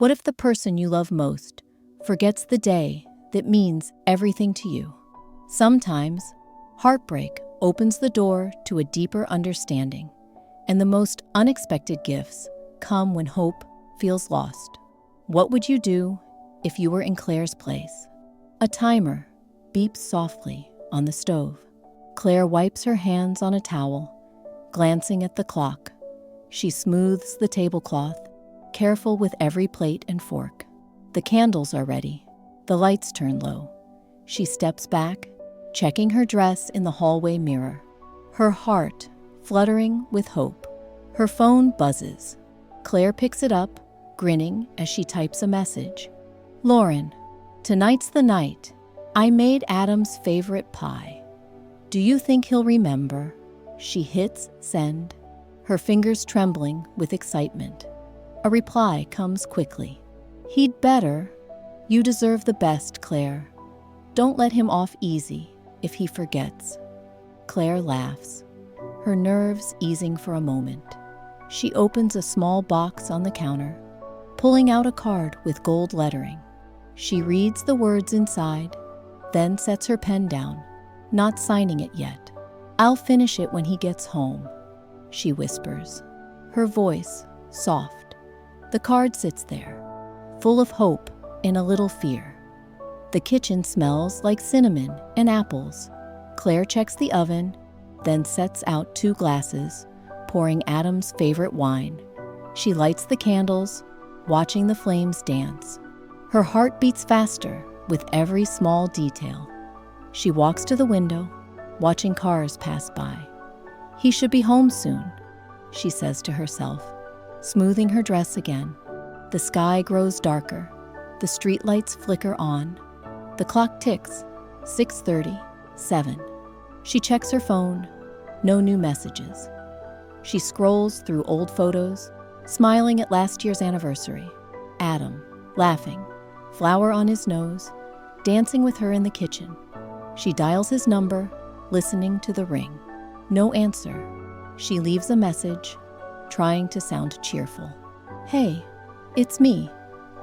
What if the person you love most forgets the day that means everything to you? Sometimes, heartbreak opens the door to a deeper understanding, and the most unexpected gifts come when hope feels lost. What would you do if you were in Claire's place? A timer beeps softly on the stove. Claire wipes her hands on a towel, glancing at the clock. She smooths the tablecloth, careful with every plate and fork. The candles are ready. The lights turn low. She steps back, checking her dress in the hallway mirror, her heart fluttering with hope. Her phone buzzes. Claire picks it up, grinning as she types a message. Lauren, tonight's the night. I made Adam's favorite pie. Do you think he'll remember? She hits send, her fingers trembling with excitement. A reply comes quickly. He'd better. You deserve the best, Claire. Don't let him off easy if he forgets. Claire laughs, her nerves easing for a moment. She opens a small box on the counter, pulling out a card with gold lettering. She reads the words inside, then sets her pen down, not signing it yet. I'll finish it when he gets home, she whispers, her voice soft. The card sits there, full of hope and a little fear. The kitchen smells like cinnamon and apples. Claire checks the oven, then sets out 2 glasses, pouring Adam's favorite wine. She lights the candles, watching the flames dance. Her heart beats faster with every small detail. She walks to the window, watching cars pass by. He should be home soon, she says to herself, smoothing her dress again. The sky grows darker. The streetlights flicker on. The clock ticks, 6:30, 7. She checks her phone. No new messages. She scrolls through old photos, smiling at last year's anniversary. Adam, laughing, flower on his nose, dancing with her in the kitchen. She dials his number, listening to the ring. No answer. She leaves a message, trying to sound cheerful. Hey, it's me.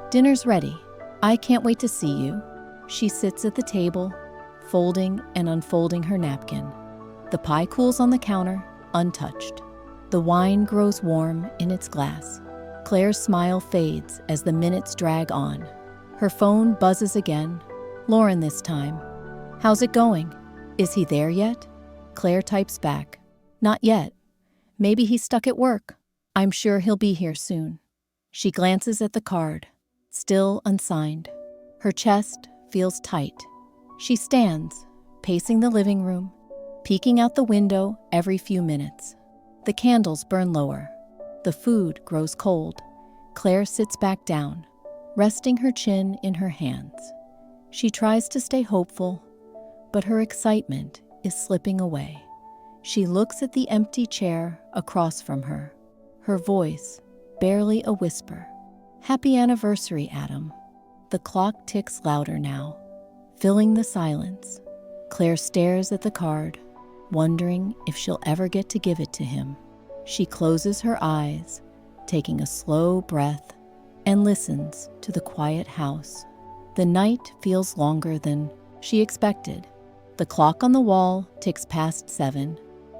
Dinner's ready. I can't wait to see you. She sits at the table, folding and unfolding her napkin. The pie cools on the counter, untouched. The wine grows warm in its glass. Claire's smile fades as the minutes drag on. Her phone buzzes again. Lauren this time. How's it going? Is he there yet? Claire types back. Not yet. Maybe he's stuck at work. I'm sure he'll be here soon. She glances at the card, still unsigned. Her chest feels tight. She stands, pacing the living room, peeking out the window every few minutes. The candles burn lower. The food grows cold. Claire sits back down, resting her chin in her hands. She tries to stay hopeful, but her excitement is slipping away. She looks at the empty chair across from her, her voice barely a whisper. Happy anniversary, Adam. The clock ticks louder now, filling the silence. Claire stares at the card, wondering if she'll ever get to give it to him. She closes her eyes, taking a slow breath, and listens to the quiet house. The night feels longer than she expected. The clock on the wall ticks past 7,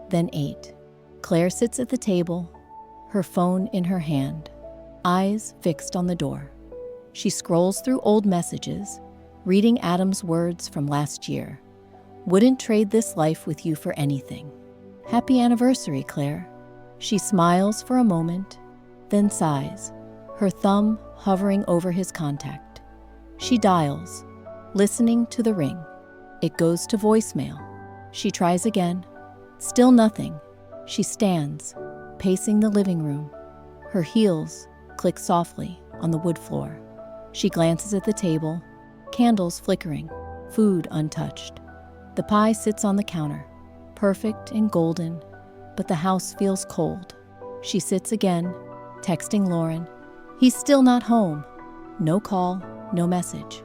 then 8. Claire sits at the table, her phone in her hand, eyes fixed on the door. She scrolls through old messages, reading Adam's words from last year. Wouldn't trade this life with you for anything. Happy anniversary, Claire. She smiles for a moment, then sighs, her thumb hovering over his contact. She dials, listening to the ring. It goes to voicemail. She tries again. Still nothing. She stands, pacing the living room. Her heels click softly on the wood floor. She glances at the table, candles flickering, food untouched. The pie sits on the counter, perfect and golden, but the house feels cold. She sits again, texting Lauren. He's still not home. No call, no message.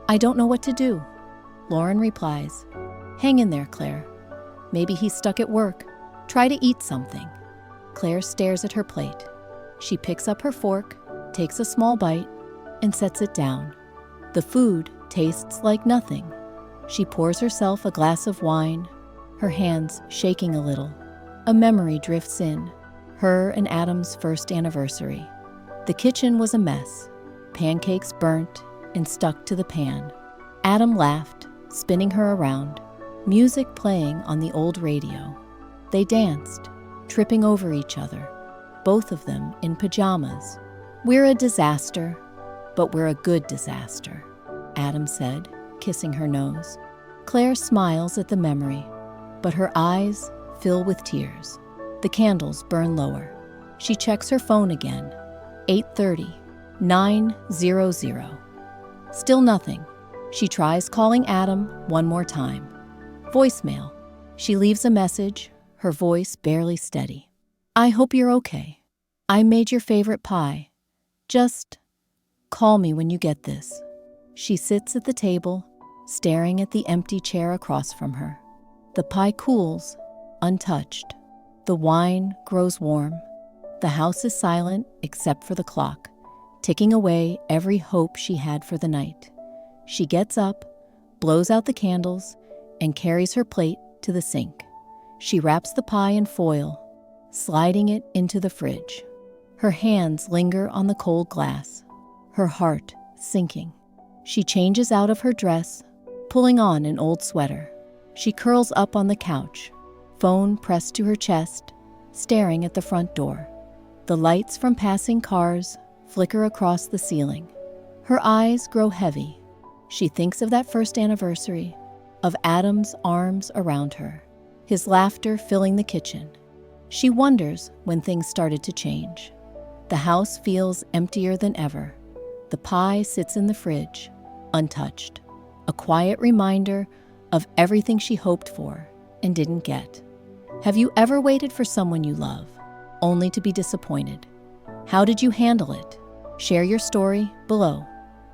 I don't know what to do. Lauren replies, hang in there, Claire. Maybe he's stuck at work. Try to eat something. Claire stares at her plate. She picks up her fork, takes a small bite, and sets it down. The food tastes like nothing. She pours herself a glass of wine, her hands shaking a little. A memory drifts in, her and Adam's first anniversary. The kitchen was a mess, pancakes burnt and stuck to the pan. Adam laughed, spinning her around, music playing on the old radio. They danced, tripping over each other, both of them in pajamas. "We're a disaster, but we're a good disaster," Adam said, kissing her nose. Claire smiles at the memory, but her eyes fill with tears. The candles burn lower. She checks her phone again. 8:30, 9:00. Still nothing. She tries calling Adam one more time. Voicemail. She leaves a message, her voice barely steady. "I hope you're okay. I made your favorite pie. Just call me when you get this." She sits at the table, staring at the empty chair across from her. The pie cools, untouched. The wine grows warm. The house is silent except for the clock, ticking away every hope she had for the night. She gets up, blows out the candles, and carries her plate to the sink. She wraps the pie in foil, sliding it into the fridge. Her hands linger on the cold glass, her heart sinking. She changes out of her dress, pulling on an old sweater. She curls up on the couch, phone pressed to her chest, staring at the front door. The lights from passing cars flicker across the ceiling. Her eyes grow heavy. She thinks of that first anniversary, of Adam's arms around her, his laughter filling the kitchen. She wonders when things started to change. The house feels emptier than ever. The pie sits in the fridge, untouched, a quiet reminder of everything she hoped for and didn't get. Have you ever waited for someone you love, only to be disappointed? How did you handle it? Share your story below.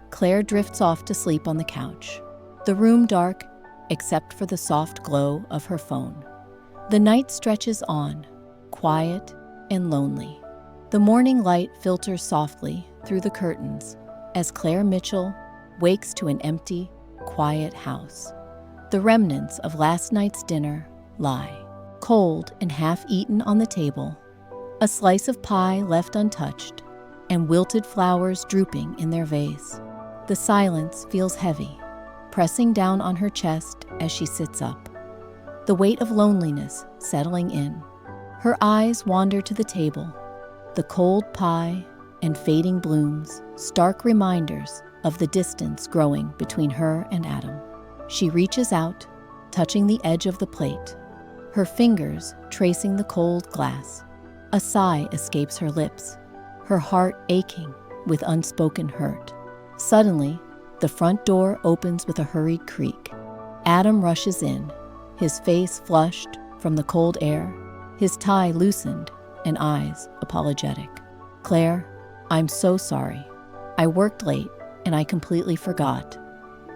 Claire drifts off to sleep on the couch, the room dark except for the soft glow of her phone. The night stretches on, quiet and lonely. The morning light filters softly through the curtains as Claire Mitchell wakes to an empty, quiet house. The remnants of last night's dinner lie, cold and half-eaten on the table, a slice of pie left untouched, and wilted flowers drooping in their vase. The silence feels heavy, pressing down on her chest as she sits up, the weight of loneliness settling in. Her eyes wander to the table, the cold pie and fading blooms, stark reminders of the distance growing between her and Adam. She reaches out, touching the edge of the plate, her fingers tracing the cold glass. A sigh escapes her lips, her heart aching with unspoken hurt. Suddenly, the front door opens with a hurried creak. Adam rushes in, his face flushed from the cold air, his tie loosened and eyes apologetic. "Claire, I'm so sorry. I worked late and I completely forgot.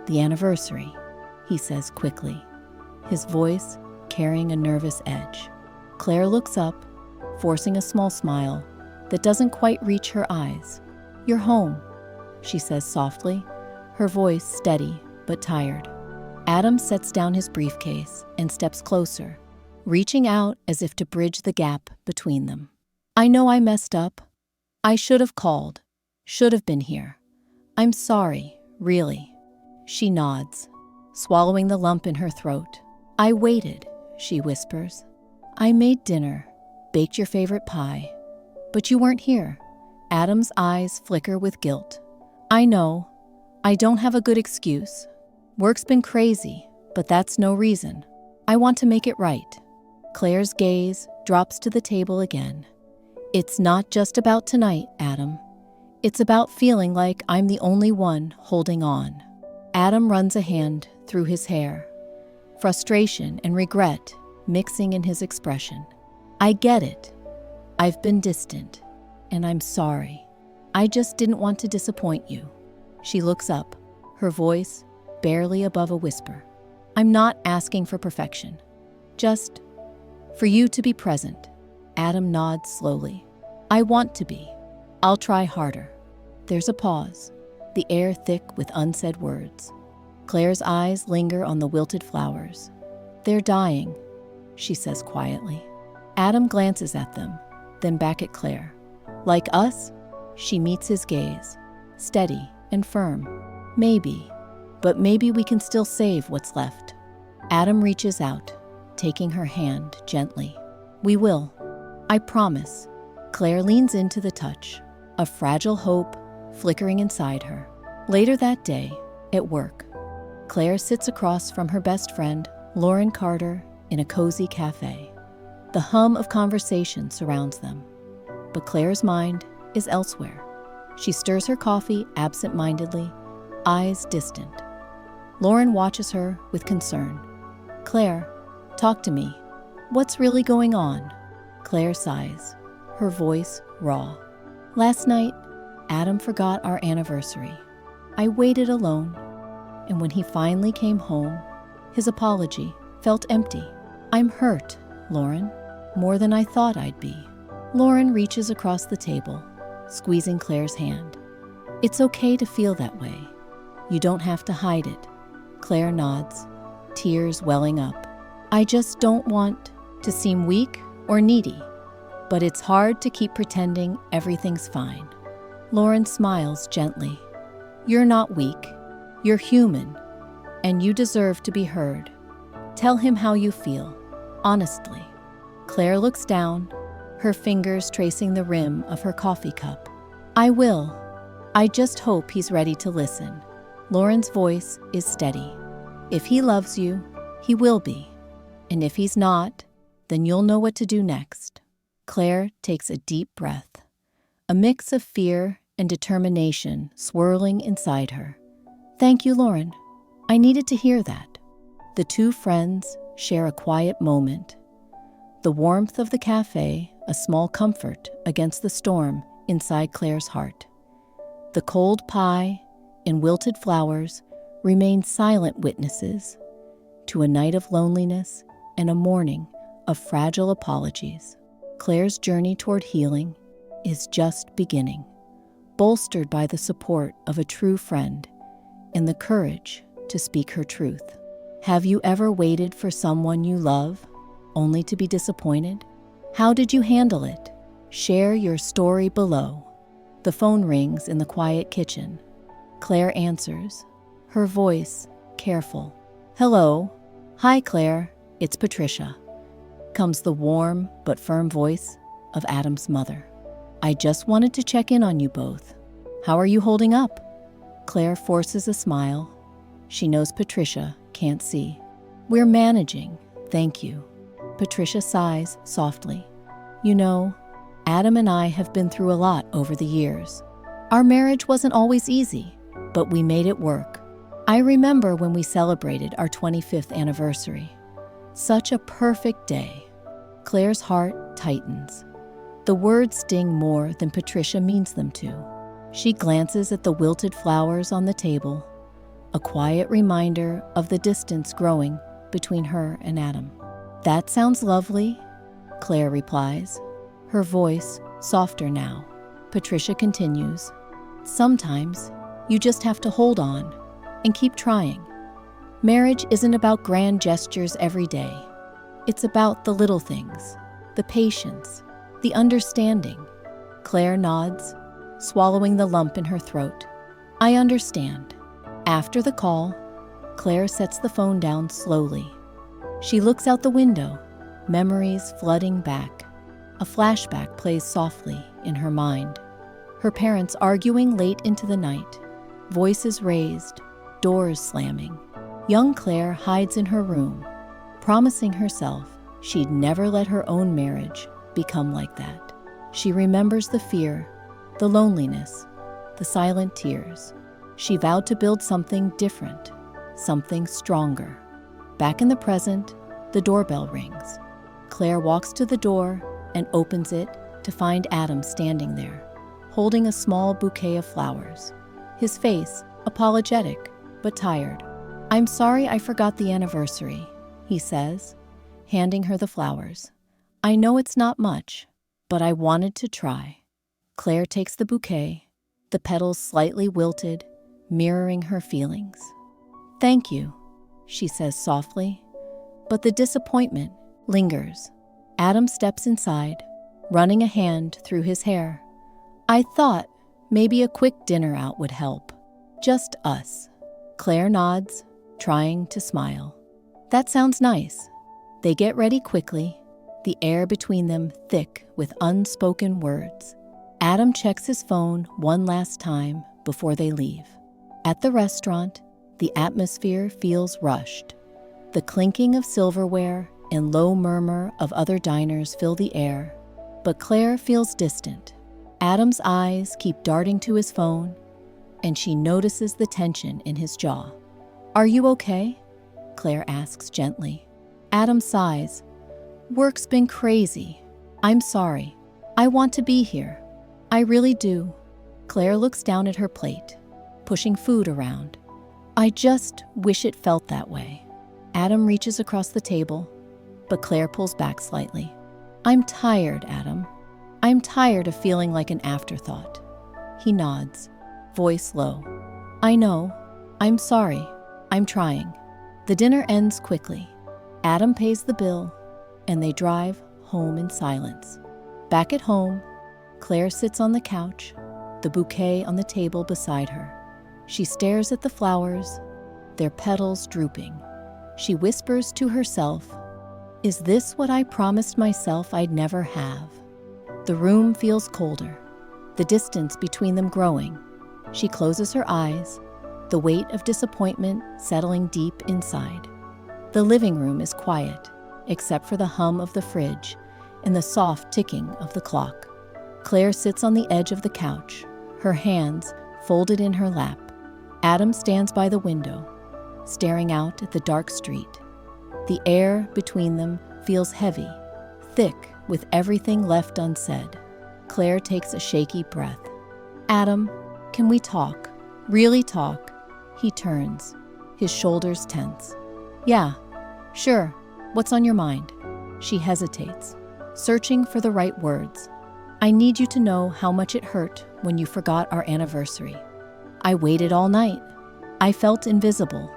The anniversary," he says quickly, his voice carrying a nervous edge. Claire looks up, forcing a small smile that doesn't quite reach her eyes. "You're home," she says softly, her voice steady but tired. Adam sets down his briefcase and steps closer, reaching out as if to bridge the gap between them. "I know I messed up. I should have called, should have been here. I'm sorry, really." She nods, swallowing the lump in her throat. "I waited," she whispers. "I made dinner, baked your favorite pie, but you weren't here." Adam's eyes flicker with guilt. "I know. I don't have a good excuse. Work's been crazy, but that's no reason. I want to make it right." Claire's gaze drops to the table again. "It's not just about tonight, Adam. It's about feeling like I'm the only one holding on." Adam runs a hand through his hair, frustration and regret mixing in his expression. "I get it. I've been distant, and I'm sorry. I just didn't want to disappoint you." She looks up, her voice barely above a whisper. "I'm not asking for perfection, just for you to be present." Adam nods slowly. "I want to be. I'll try harder." There's a pause. the air thick with unsaid words. Claire's eyes linger on the wilted flowers. "They're dying," she says quietly. Adam glances at them, then back at Claire. "Like us?" She meets his gaze, steady and firm. "Maybe, but maybe we can still save what's left." Adam reaches out, taking her hand gently. "We will. I promise." Claire leans into the touch, a fragile hope flickering inside her. Later that day, at work, Claire sits across from her best friend, Lauren Carter, in a cozy cafe. The hum of conversation surrounds them, but Claire's mind is elsewhere. She stirs her coffee absent-mindedly, eyes distant. Lauren watches her with concern. "Claire, talk to me. What's really going on?" Claire sighs, her voice raw. "Last night, Adam forgot our anniversary. I waited alone, and when he finally came home, his apology felt empty. I'm hurt, Lauren, more than I thought I'd be." Lauren reaches across the table, squeezing Claire's hand. "It's okay to feel that way. You don't have to hide it." Claire nods, tears welling up. "I just don't want to seem weak or needy, but it's hard to keep pretending everything's fine." Lauren smiles gently. "You're not weak. You're human, and you deserve to be heard. Tell him how you feel, honestly." Claire looks down, her fingers tracing the rim of her coffee cup. "I will. I just hope he's ready to listen." Lauren's voice is steady. "If he loves you, he will be. And if he's not, then you'll know what to do next." Claire takes a deep breath, a mix of fear and determination swirling inside her. "Thank you, Lauren. I needed to hear that." The two friends share a quiet moment. The warmth of the cafe, a small comfort against the storm inside Claire's heart. The cold pie and wilted flowers remain silent witnesses to a night of loneliness and a morning of fragile apologies. Claire's journey toward healing is just beginning, bolstered by the support of a true friend and the courage to speak her truth. Have you ever waited for someone you love only to be disappointed? How did you handle it? Share your story below. The phone rings in the quiet kitchen. Claire answers, her voice careful. "Hello." "Hi, Claire. It's Patricia," comes the warm but firm voice of Adam's mother. "I just wanted to check in on you both. How are you holding up?" Claire forces a smile. She knows Patricia can't see. "We're managing, thank you." Patricia sighs softly. "You know, Adam and I have been through a lot over the years. Our marriage wasn't always easy, but we made it work. I remember when we celebrated our 25th anniversary. Such a perfect day." Claire's heart tightens. The words sting more than Patricia means them to. She glances at the wilted flowers on the table, a quiet reminder of the distance growing between her and Adam. "That sounds lovely," Claire replies, her voice softer now. Patricia continues, "Sometimes you just have to hold on and keep trying. Marriage isn't about grand gestures every day. It's about the little things, the patience, the understanding." Claire nods, swallowing the lump in her throat. "I understand." After the call, Claire sets the phone down slowly. She looks out the window, memories flooding back. A flashback plays softly in her mind. Her parents arguing late into the night, voices raised, doors slamming. Young Claire hides in her room, promising herself she'd never let her own marriage become like that. She remembers the fear, the loneliness, the silent tears. She vowed to build something different, something stronger. Back in the present, the doorbell rings. Claire walks to the door and opens it to find Adam standing there, holding a small bouquet of flowers. His face apologetic but tired. "I'm sorry I forgot the anniversary," he says, handing her the flowers. "I know it's not much, but I wanted to try." Claire takes the bouquet, the petals slightly wilted, mirroring her feelings. "Thank you," she says softly, but the disappointment lingers. Adam steps inside, running a hand through his hair. "I thought maybe a quick dinner out would help. Just us." Claire nods, trying to smile. "That sounds nice." They get ready quickly, the air between them thick with unspoken words. Adam checks his phone one last time before they leave. At the restaurant, the atmosphere feels rushed. The clinking of silverware and low murmur of other diners fill the air, but Claire feels distant. Adam's eyes keep darting to his phone, and she notices the tension in his jaw. "Are you okay?" Claire asks gently. Adam sighs. "Work's been crazy. I'm sorry. I want to be here. I really do." Claire looks down at her plate, pushing food around. "I just wish it felt that way." Adam reaches across the table, but Claire pulls back slightly. "I'm tired, Adam. I'm tired of feeling like an afterthought." He nods, voice low. "I know. I'm sorry. I'm trying." The dinner ends quickly. Adam pays the bill, and they drive home in silence. Back at home, Claire sits on the couch, the bouquet on the table beside her. She stares at the flowers, their petals drooping. She whispers to herself, "Is this what I promised myself I'd never have?" The room feels colder, the distance between them growing. She closes her eyes, the weight of disappointment settling deep inside. The living room is quiet, except for the hum of the fridge and the soft ticking of the clock. Claire sits on the edge of the couch, her hands folded in her lap. Adam stands by the window, staring out at the dark street. The air between them feels heavy, thick with everything left unsaid. Claire takes a shaky breath. "Adam, can we talk? Really talk?" He turns, his shoulders tense. "Yeah, sure. What's on your mind?" She hesitates, searching for the right words. "I need you to know how much it hurt when you forgot our anniversary. I waited all night. I felt invisible."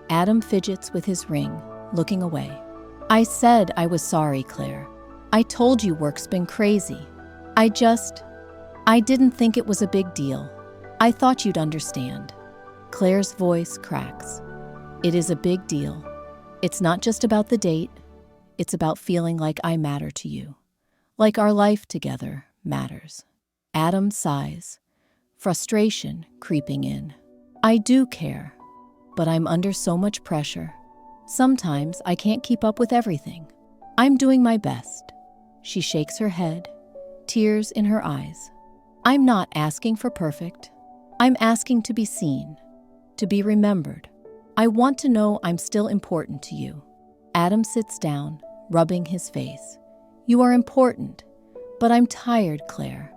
Adam fidgets with his ring, looking away. "I said I was sorry, Claire. I told you work's been crazy. I didn't think it was a big deal. I thought you'd understand." Claire's voice cracks. "It is a big deal. It's not just about the date. It's about feeling like I matter to you. Like our life together matters." Adam sighs, frustration creeping in. "I do care, but I'm under so much pressure. Sometimes I can't keep up with everything. I'm doing my best." She shakes her head, tears in her eyes. "I'm not asking for perfect. I'm asking to be seen, to be remembered. I want to know I'm still important to you." Adam sits down, rubbing his face. "You are important, but I'm tired, Claire.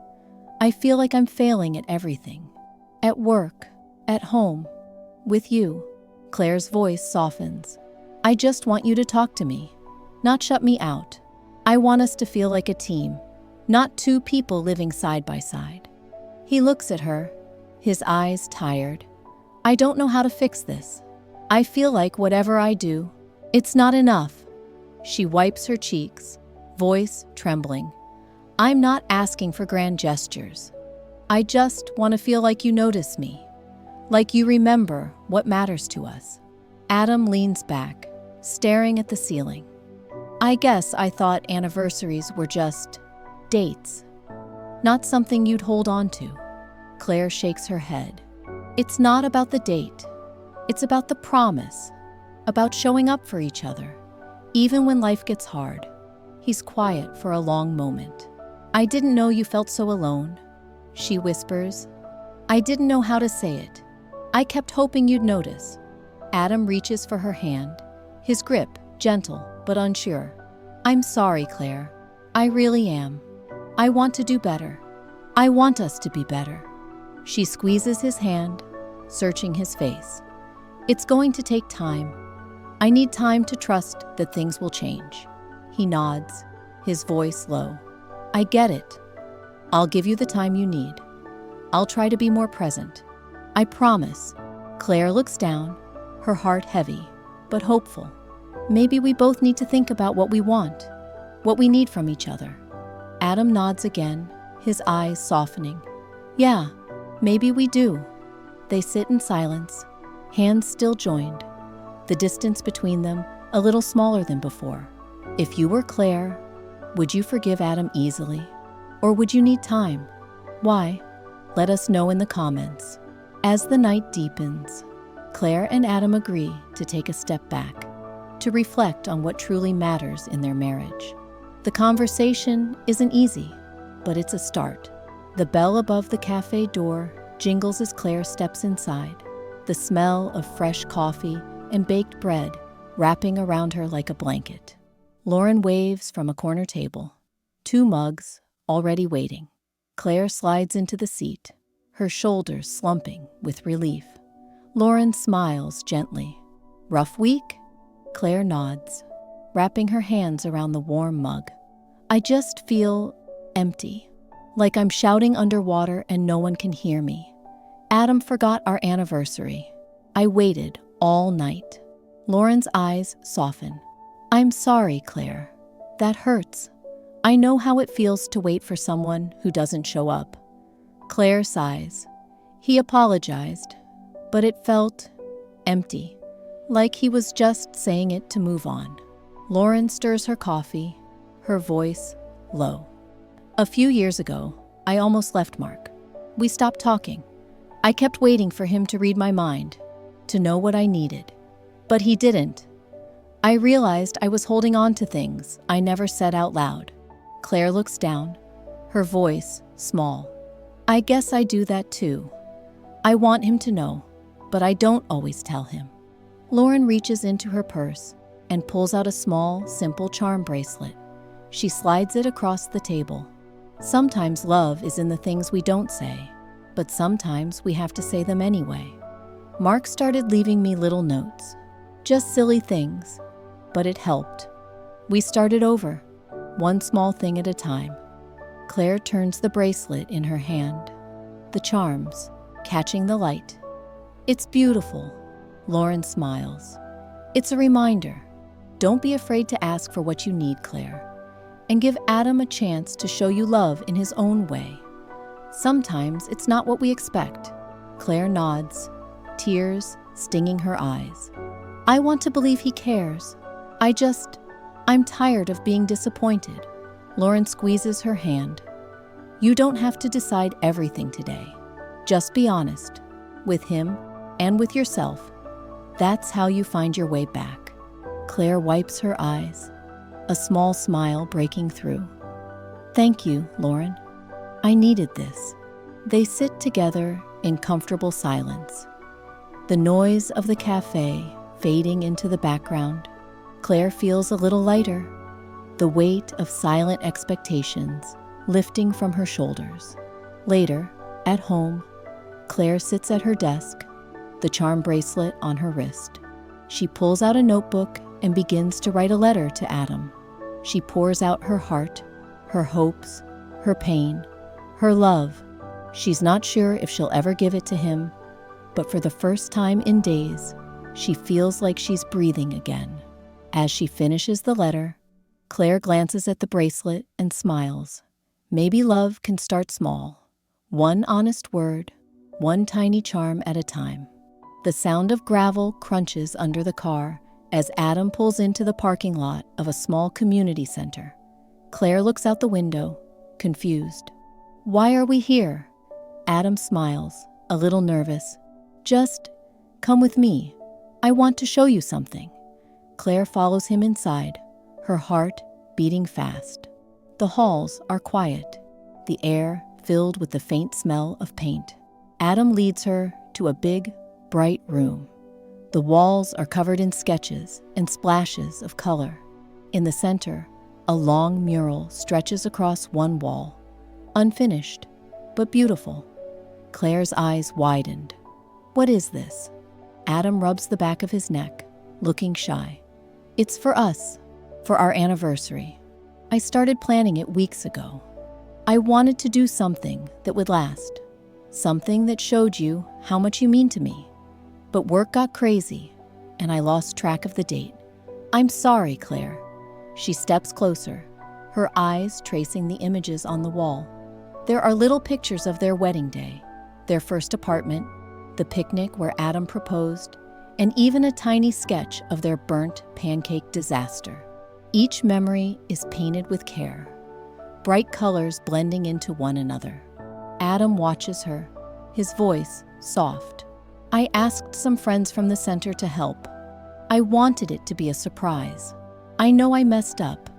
I feel like I'm failing at everything. At work, at home, with you." Claire's voice softens. "I just want you to talk to me, not shut me out. I want us to feel like a team, not two people living side by side." He looks at her, his eyes tired. "I don't know how to fix this. I feel like whatever I do, it's not enough." She wipes her cheeks, voice trembling. "I'm not asking for grand gestures. I just want to feel like you notice me, like you remember what matters to us." Adam leans back, staring at the ceiling. "I guess I thought anniversaries were just dates, not something you'd hold on to." Claire shakes her head. "It's not about the date. It's about the promise, about showing up for each other, even when life gets hard." He's quiet for a long moment. "I didn't know you felt so alone," she whispers. "I didn't know how to say it. I kept hoping you'd notice." Adam reaches for her hand, his grip gentle but unsure. "I'm sorry, Claire. I really am. I want to do better. I want us to be better." She squeezes his hand, searching his face. "It's going to take time. I need time to trust that things will change." He nods, his voice low. "I get it. I'll give you the time you need. I'll try to be more present. I promise." Claire looks down, her heart heavy, but hopeful. Maybe we both need to think about what we want, what we need from each other. Adam nods again, his eyes softening. Yeah, maybe we do. They sit in silence, hands still joined, the distance between them a little smaller than before. If you were Claire, would you forgive Adam easily? Or would you need time? Why? Let us know in the comments. As the night deepens, Claire and Adam agree to take a step back, to reflect on what truly matters in their marriage. The conversation isn't easy, but it's a start. The bell above the cafe door jingles as Claire steps inside, the smell of fresh coffee and baked bread wrapping around her like a blanket. Lauren waves from a corner table, 2 mugs already waiting. Claire slides into the seat, her shoulders slumping with relief. Lauren smiles gently. Rough week? Claire nods, wrapping her hands around the warm mug. I just feel empty, like I'm shouting underwater and no one can hear me. Adam forgot our anniversary. I waited all night. Lauren's eyes soften. I'm sorry, Claire. That hurts. I know how it feels to wait for someone who doesn't show up. Claire sighs. He apologized, but it felt empty, like he was just saying it to move on. Lauren stirs her coffee, her voice low. A few years ago, I almost left Mark. We stopped talking. I kept waiting for him to read my mind, to know what I needed. But he didn't. I realized I was holding on to things I never said out loud. Claire looks down, her voice small. I guess I do that too. I want him to know, but I don't always tell him. Lauren reaches into her purse and pulls out a small, simple charm bracelet. She slides it across the table. Sometimes love is in the things we don't say, but sometimes we have to say them anyway. Mark started leaving me little notes, just silly things, but it helped. We started over, one small thing at a time. Claire turns the bracelet in her hand, the charms catching the light. It's beautiful. Lauren smiles. It's a reminder. Don't be afraid to ask for what you need, Claire, and give Adam a chance to show you love in his own way. Sometimes it's not what we expect. Claire nods, tears stinging her eyes. I want to believe he cares. I'm tired of being disappointed. Lauren squeezes her hand. You don't have to decide everything today. Just be honest, with him and with yourself. That's how you find your way back. Claire wipes her eyes, a small smile breaking through. Thank you, Lauren. I needed this. They sit together in comfortable silence, the noise of the cafe fading into the background. Claire feels a little lighter, the weight of silent expectations lifting from her shoulders. Later, at home, Claire sits at her desk, the charm bracelet on her wrist. She pulls out a notebook and begins to write a letter to Adam. She pours out her heart, her hopes, her pain, her love. She's not sure if she'll ever give it to him, but for the first time in days, she feels like she's breathing again. As she finishes the letter, Claire glances at the bracelet and smiles. Maybe love can start small, one honest word, one tiny charm at a time. The sound of gravel crunches under the car as Adam pulls into the parking lot of a small community center. Claire looks out the window, confused. Why are we here? Adam smiles, a little nervous. Just come with me. I want to show you something. Claire follows him inside, her heart beating fast. The halls are quiet, the air filled with the faint smell of paint. Adam leads her to a big, bright room. The walls are covered in sketches and splashes of color. In the center, a long mural stretches across one wall, unfinished, but beautiful. Claire's eyes widened. What is this? Adam rubs the back of his neck, looking shy. It's for us, for our anniversary. I started planning it weeks ago. I wanted to do something that would last, something that showed you how much you mean to me. But work got crazy, and I lost track of the date. I'm sorry, Claire. She steps closer, her eyes tracing the images on the wall. There are little pictures of their wedding day, their first apartment, the picnic where Adam proposed, and even a tiny sketch of their burnt pancake disaster. Each memory is painted with care, bright colors blending into one another. Adam watches her, his voice soft. I asked some friends from the center to help. I wanted it to be a surprise. I know I messed up,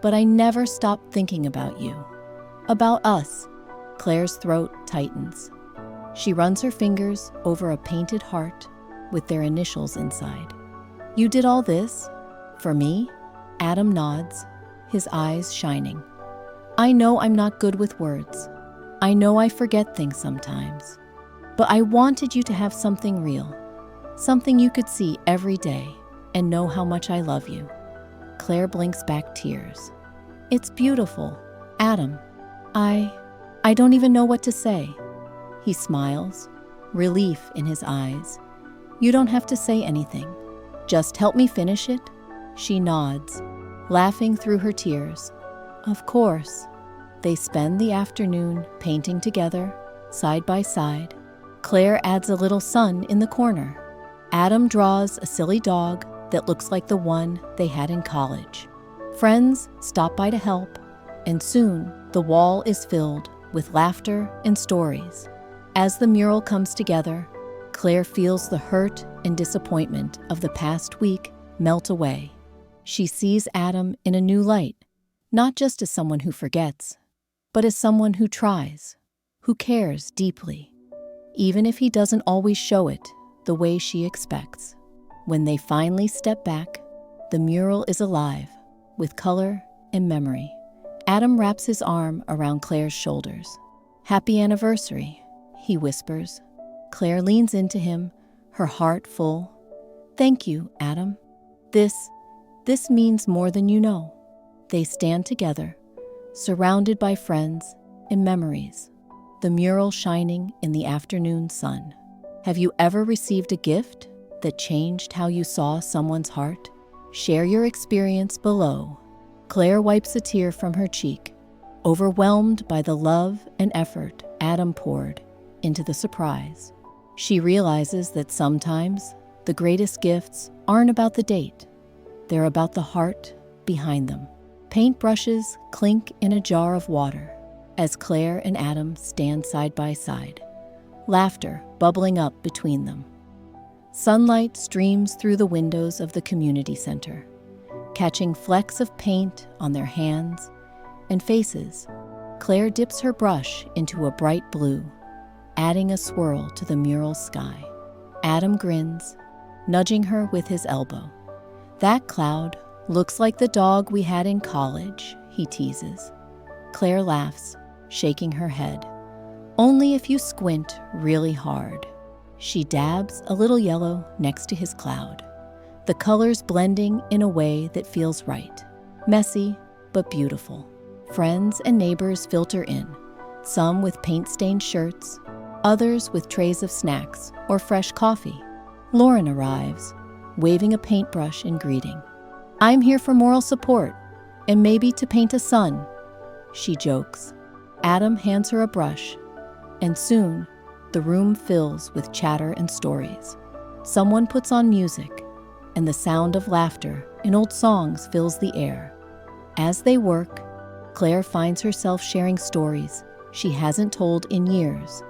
but I never stopped thinking about you. About us. Claire's throat tightens. She runs her fingers over a painted heart with their initials inside. You did all this? For me? Adam nods, his eyes shining. I know I'm not good with words. I know I forget things sometimes. But I wanted you to have something real, something you could see every day and know how much I love you. Claire blinks back tears. It's beautiful, Adam. I don't even know what to say. He smiles, relief in his eyes. You don't have to say anything. Just help me finish it. She nods, laughing through her tears. Of course. They spend the afternoon painting together, side by side. Claire adds a little sun in the corner. Adam draws a silly dog that looks like the one they had in college. Friends stop by to help, and soon the wall is filled with laughter and stories. As the mural comes together, Claire feels the hurt and disappointment of the past week melt away. She sees Adam in a new light, not just as someone who forgets, but as someone who tries, who cares deeply, even if he doesn't always show it the way she expects. When they finally step back, the mural is alive with color and memory. Adam wraps his arm around Claire's shoulders. Happy anniversary, he whispers. Claire leans into him, her heart full. Thank you, Adam. This means more than you know. They stand together, surrounded by friends and memories, the mural shining in the afternoon sun. Have you ever received a gift that changed how you saw someone's heart? Share your experience below. Claire wipes a tear from her cheek, overwhelmed by the love and effort Adam poured into the surprise. She realizes that sometimes the greatest gifts aren't about the date. They're about the heart behind them. Paintbrushes clink in a jar of water as Claire and Adam stand side by side, laughter bubbling up between them. Sunlight streams through the windows of the community center, catching flecks of paint on their hands and faces. Claire dips her brush into a bright blue, adding a swirl to the mural's sky. Adam grins, nudging her with his elbow. That cloud looks like the dog we had in college, he teases. Claire laughs, shaking her head. Only if you squint really hard. She dabs a little yellow next to his cloud, the colors blending in a way that feels right. Messy, but beautiful. Friends and neighbors filter in, some with paint-stained shirts, others with trays of snacks or fresh coffee. Lauren arrives, waving a paintbrush in greeting. I'm here for moral support, and maybe to paint a sun, she jokes. Adam hands her a brush, and soon, the room fills with chatter and stories. Someone puts on music, and the sound of laughter and old songs fills the air. As they work, Claire finds herself sharing stories she hasn't told in years,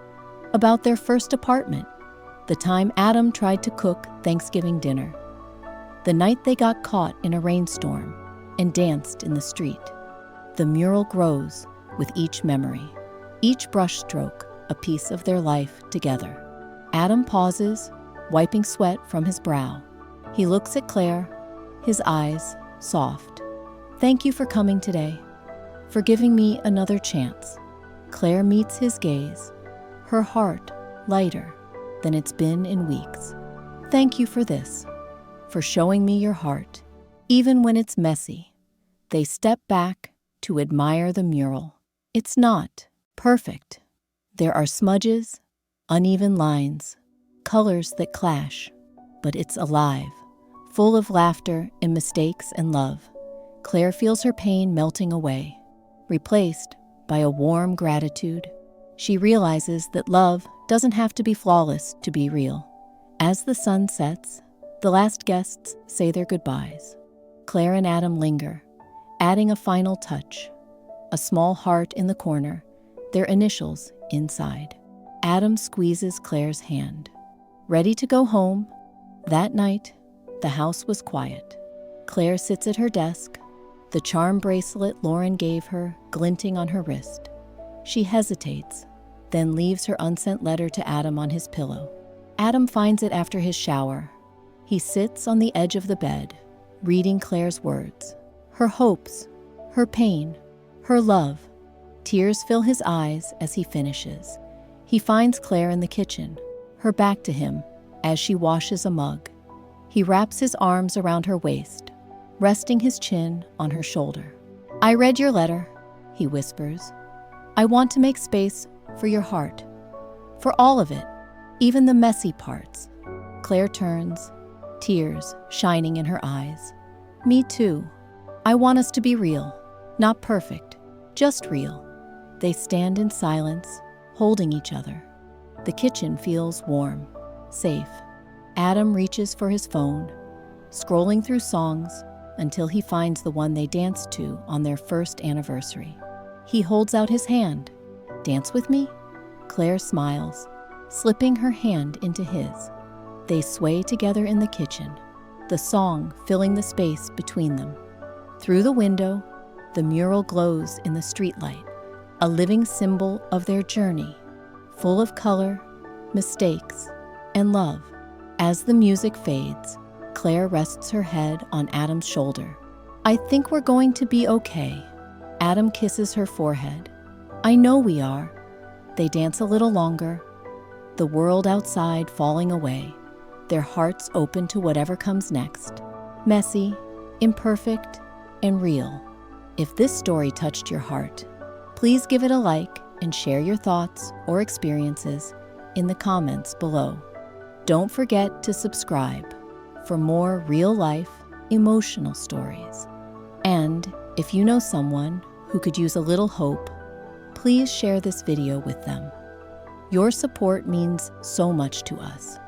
about their first apartment, the time Adam tried to cook Thanksgiving dinner, the night they got caught in a rainstorm and danced in the street. The mural grows with each memory, each brushstroke a piece of their life together. Adam pauses, wiping sweat from his brow. He looks at Claire, his eyes soft. Thank you for coming today, for giving me another chance. Claire meets his gaze, her heart lighter than it's been in weeks. Thank you for this, for showing me your heart, even when it's messy. They step back to admire the mural. It's not perfect. There are smudges, uneven lines, colors that clash, but it's alive, full of laughter and mistakes and love. Claire feels her pain melting away, replaced by a warm gratitude. She realizes that love doesn't have to be flawless to be real. As the sun sets, the last guests say their goodbyes. Claire and Adam linger, adding a final touch. A small heart in the corner, their initials inside. Adam squeezes Claire's hand. Ready to go home? That night, the house was quiet. Claire sits at her desk, the charm bracelet Lauren gave her glinting on her wrist. She hesitates, then leaves her unsent letter to Adam on his pillow. Adam finds it after his shower. He sits on the edge of the bed, reading Claire's words. Her hopes, her pain, her love. Tears fill his eyes as he finishes. He finds Claire in the kitchen, her back to him, as she washes a mug. He wraps his arms around her waist, resting his chin on her shoulder. "I read your letter," he whispers. "I want to make space for your heart, for all of it, even the messy parts." Claire turns, tears shining in her eyes. "Me too. I want us to be real, not perfect, just real." They stand in silence, holding each other. The kitchen feels warm, safe. Adam reaches for his phone, scrolling through songs until he finds the one they danced to on their first anniversary. He holds out his hand. "Dance with me?" Claire smiles, slipping her hand into his. They sway together in the kitchen, the song filling the space between them. Through the window, the mural glows in the streetlight, a living symbol of their journey, full of color, mistakes, and love. As the music fades, Claire rests her head on Adam's shoulder. "I think we're going to be okay." Adam kisses her forehead. "I know we are." They dance a little longer, the world outside falling away, their hearts open to whatever comes next. Messy, imperfect, and real. If this story touched your heart, please give it a like and share your thoughts or experiences in the comments below. Don't forget to subscribe for more real-life, emotional stories. And if you know someone who could use a little hope, please share this video with them. Your support means so much to us.